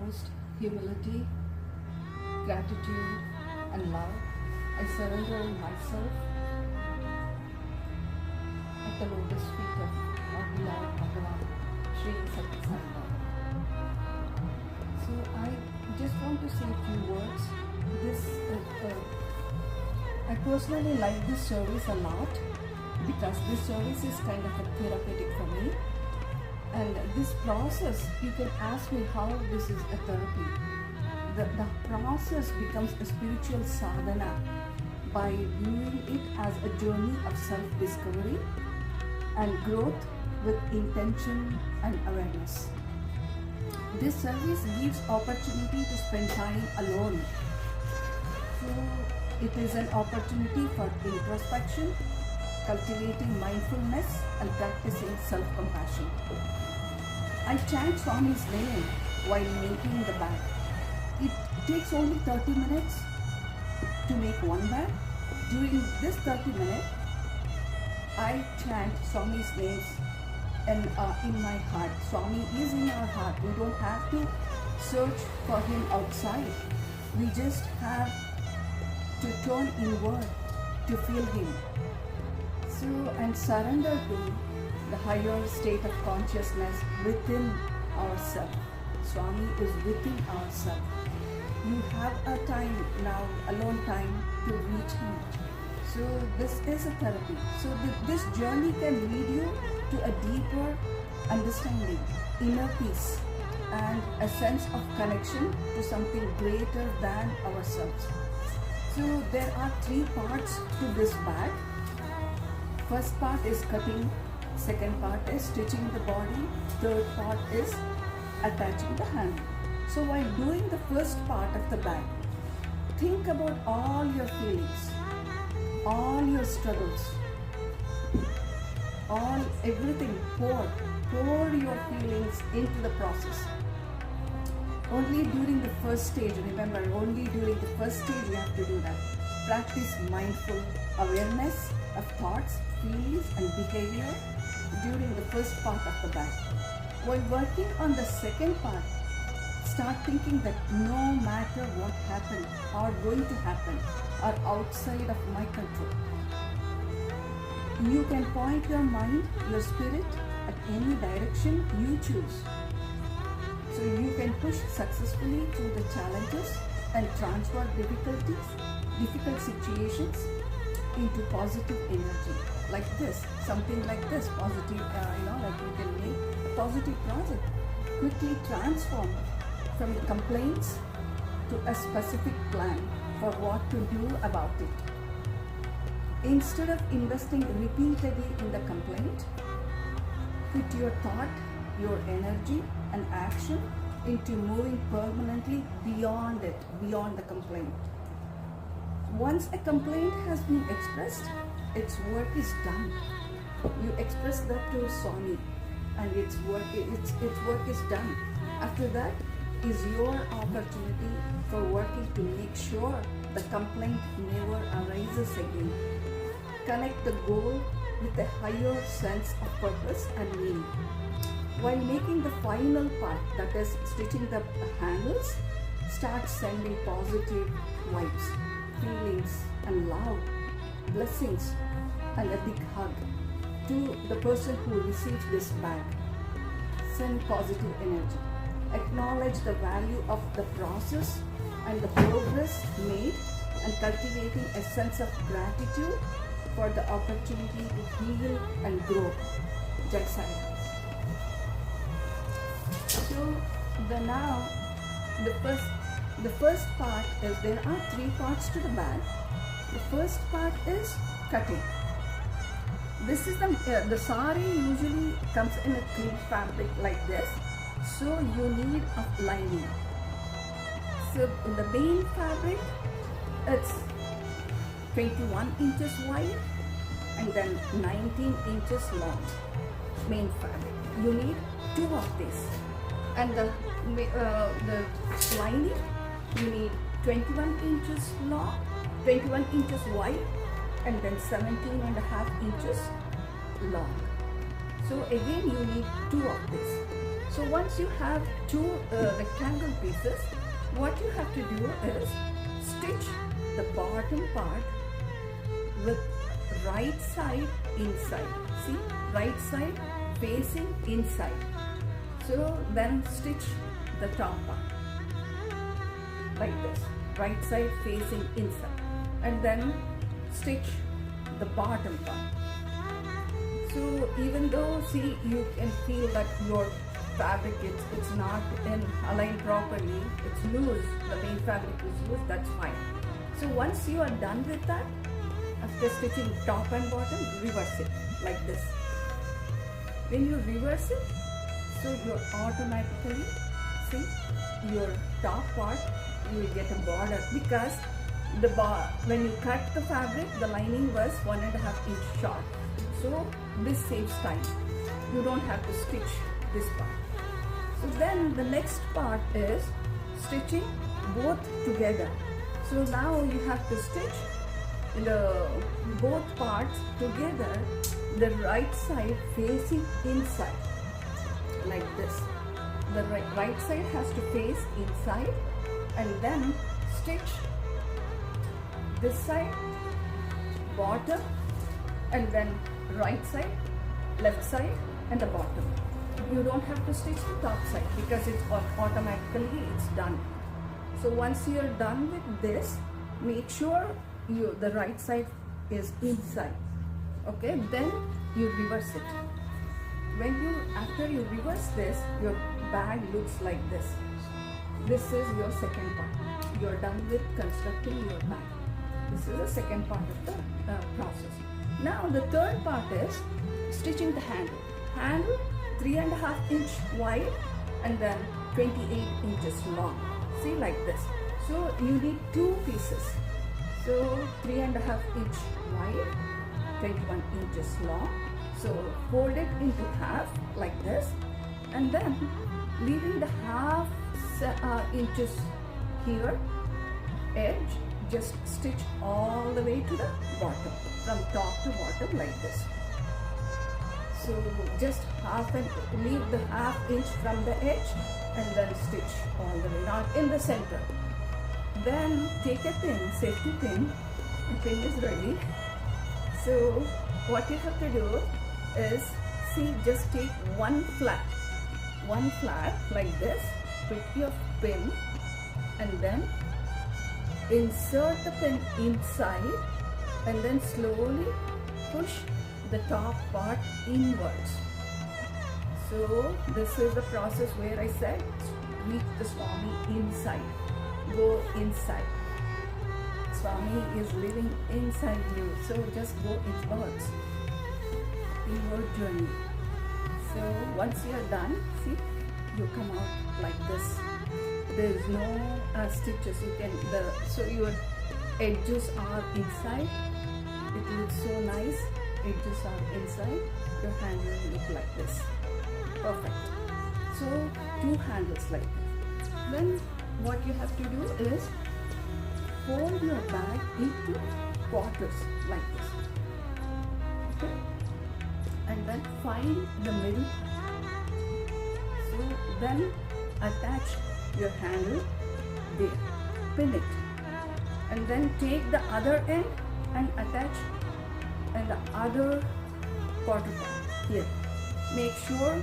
foremost, humility, gratitude and love. I surrender myself at the lotus feet of our beloved Bhagavan, Sri Satya Sai Baba. So I just want to say a few words. I personally like this service a lot because this service is kind of a therapeutic for me. And this process, you can ask me how this is a therapy. The process becomes a spiritual sadhana by viewing it as a journey of self-discovery and growth with intention and awareness. This service gives opportunity to spend time alone. So it is an opportunity for introspection, cultivating mindfulness and practicing self-compassion. I chant Swami's name while making the bag. It takes only 30 minutes to make one bag. During this 30 minutes, I chant Swami's names in my heart. Swami is in our heart. We don't have to search for him outside. We just have to turn inward to feel him. So, and surrender to the higher state of consciousness within ourselves. Swami is within ourselves. You have a time now, alone time to reach him. So this is a therapy. So this journey can lead you to a deeper understanding, inner peace, and a sense of connection to something greater than ourselves. So there are 3 parts to this bag. First part is cutting, second part is stitching the body, third part is attaching the hand. So while doing the first part of the bag, think about all your feelings, all your struggles, everything. Pour your feelings into the process. Only during the first stage, remember, only during the first stage you have to do that. Practice mindful awareness of thoughts, feelings and behavior during the first part of the bag. While working on the second part, start thinking that no matter what happened or going to happen are outside of my control. You can point your mind, your spirit at any direction you choose. So you can push successfully through the challenges and transfer difficult situations into positive energy. Like this, something like this, positive, like you can make a positive project. Quickly transform from complaints to a specific plan for what to do about it. Instead of investing repeatedly in the complaint, put your thought, your energy and action into moving permanently beyond it, beyond the complaint. Once a complaint has been expressed, its work is done. You express that to Swami and its work is done. After that is your opportunity for working to make sure the complaint never arises again. Connect the goal with a higher sense of purpose and meaning. While making the final part, that is stitching the handles, start sending positive vibes, feelings and love, blessings and a big hug to the person who receives this bag. Send positive energy. Acknowledge the value of the process and the progress made and cultivating a sense of gratitude for the opportunity to heal and grow. Jai Sai. So the first part is, there are 3 parts to the bag. The first part is cutting. This is the sari usually comes in a thin fabric like this. So you need a lining. So in the main fabric, it's 21 inches wide and then 19 inches long. Main fabric. You need 2 of these. And the lining, you need 21 inches long, 21 inches wide, and then 17.5 inches long. So again, you need 2 of this. So once you have two rectangle pieces, what you have to do is stitch the bottom part with right side inside. See, right side facing inside. So then stitch the top part like this, right side facing inside, and then stitch the bottom part. So even though, see, you can feel that your fabric it's not aligned properly, it's loose, the main fabric is loose, that's fine. So once you are done with that, after stitching top and bottom, reverse it like this. When you reverse it, so you automatically, see, your top part, you will get a border, because when you cut the fabric, the lining was 1.5 inch short. So this saves time. You don't have to stitch this part. So then the next part is stitching both together. So now you have to stitch the both parts together, the right side facing inside like this. The right side has to face inside, and then stitch this side bottom, and then right side, left side, and the bottom. You don't have to stitch the top side because it's automatically it's done. So once you're done with this, make sure the right side is inside. Okay, then you reverse it. After you reverse this, your bag looks like this. This is your second part. You're done with constructing your bag. This is the second part of the process. Now the third part is stitching the handle. Handle 3.5 inch wide and then 28 inches long. See, like this. So you need two pieces. So 3.5 inch wide, 21 inches long. So fold it into half like this, and then leaving the half inches here edge, just stitch all the way to the bottom, from top to bottom like this. So just leave the half inch from the edge and then stitch all the way, not in the center. Then take a pin, safety pin. The pin is ready. So what you have to do is, see, just take one flat like this, put your pin, and then insert the pin inside, and then slowly push the top part inwards. So this is the process where I said reach the Swami inside, go inside. Swami is living inside you, so just go inwards in your journey. So once you are done, see, you come out like this. There is no stitches. So your edges are inside. It looks so nice. Edges are inside. Your handle will look like this. Perfect. So two handles like this. Then what you have to do is fold your bag into quarters like this. Okay? And then find the middle. So then attach your handle there, pin it, and then take the other end and attach and the other quarter part here. Make sure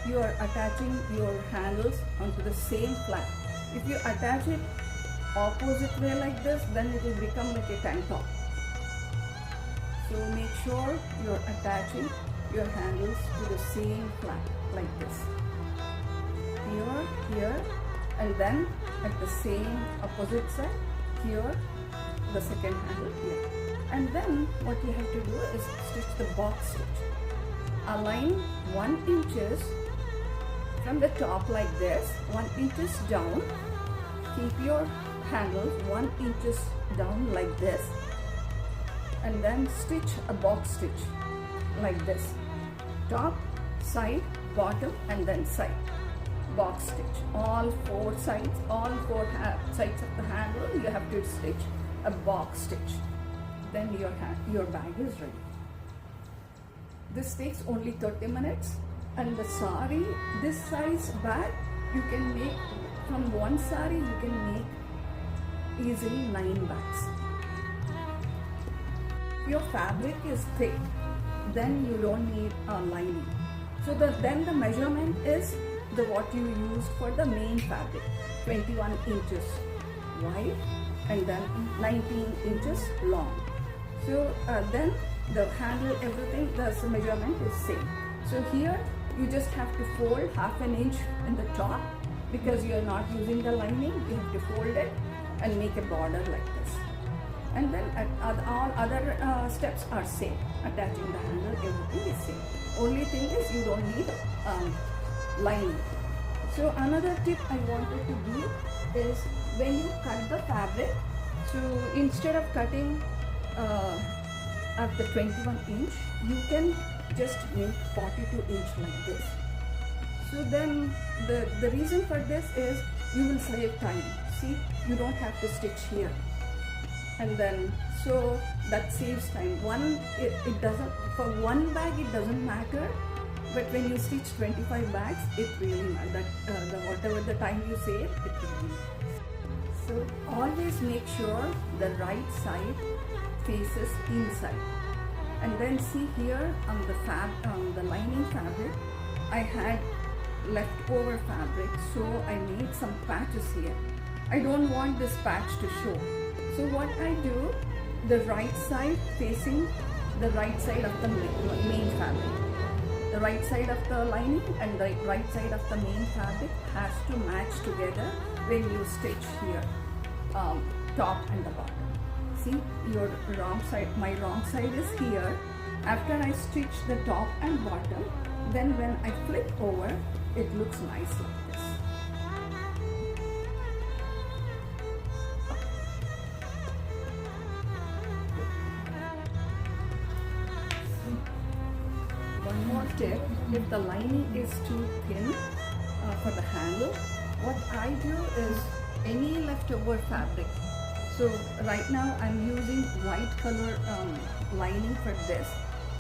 you are attaching your handles onto the same flap. If you attach it opposite way like this, then it will become like a tank top. So make sure you are attaching your handles to the same flap like this. Here, and then at the same opposite side, here, the second handle here. And then what you have to do is stitch the box stitch. Align 1 inch from the top like this, 1 inch down. Keep your handles 1 inch down like this, and then stitch a box stitch like this. Top, side, bottom, and then side. Box stitch. All four sides, sides of the handle, you have to stitch a box stitch. Then your bag is ready. This takes only 30 minutes And the sari, this size bag, you can make from one sari, you can make easily 9 bags. If your fabric is thick, then you don't need a lining. So then the measurement is what you used for the main fabric, 21 inches wide and then 19 inches long. So then the handle, everything, the measurement is same. So here you just have to fold half an inch in the top, because you are not using the lining. You have to fold it and make a border like this. And then all other steps are same. Attaching the handle, everything is same. Only thing is you don't need lining. So another tip I wanted to give is, when you cut the fabric, so instead of cutting at the 21 inch, you can just make 42 inch like this. So then the reason for this is you will save time. See, you don't have to stitch here, and then so that saves time. It doesn't, for one bag it doesn't matter, but when you stitch 25 bags, it really matters. Whatever the time you save, it really matters. So always make sure the right side faces inside. And then see here on the lining fabric, I had leftover fabric, so I made some patches here. I don't want this patch to show. So what I do, the right side facing the right side of the main fabric. The right side of the lining and the right side of the main fabric has to match together when you stitch here, top and the bottom. See, your wrong side, my wrong side is here. After I stitch the top and bottom, then when I flip over, it looks nice like this. One more tip, if the lining is too thin for the handle, what I do is any leftover fabric. So right now I'm using white color lining for this.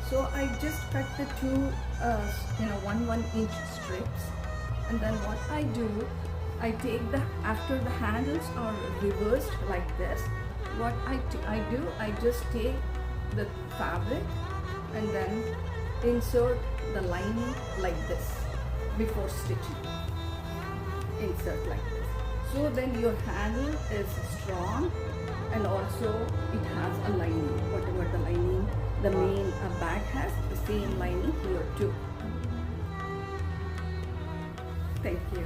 So I just cut the two 1 inch strips, and then what I do, I take after the handles are reversed like this, what I do, I just take the fabric and then insert the lining like this before stitching. Insert like this. So then your handle is strong, and also it has a lining. Whatever the lining the main bag has, the same lining here too. Thank you.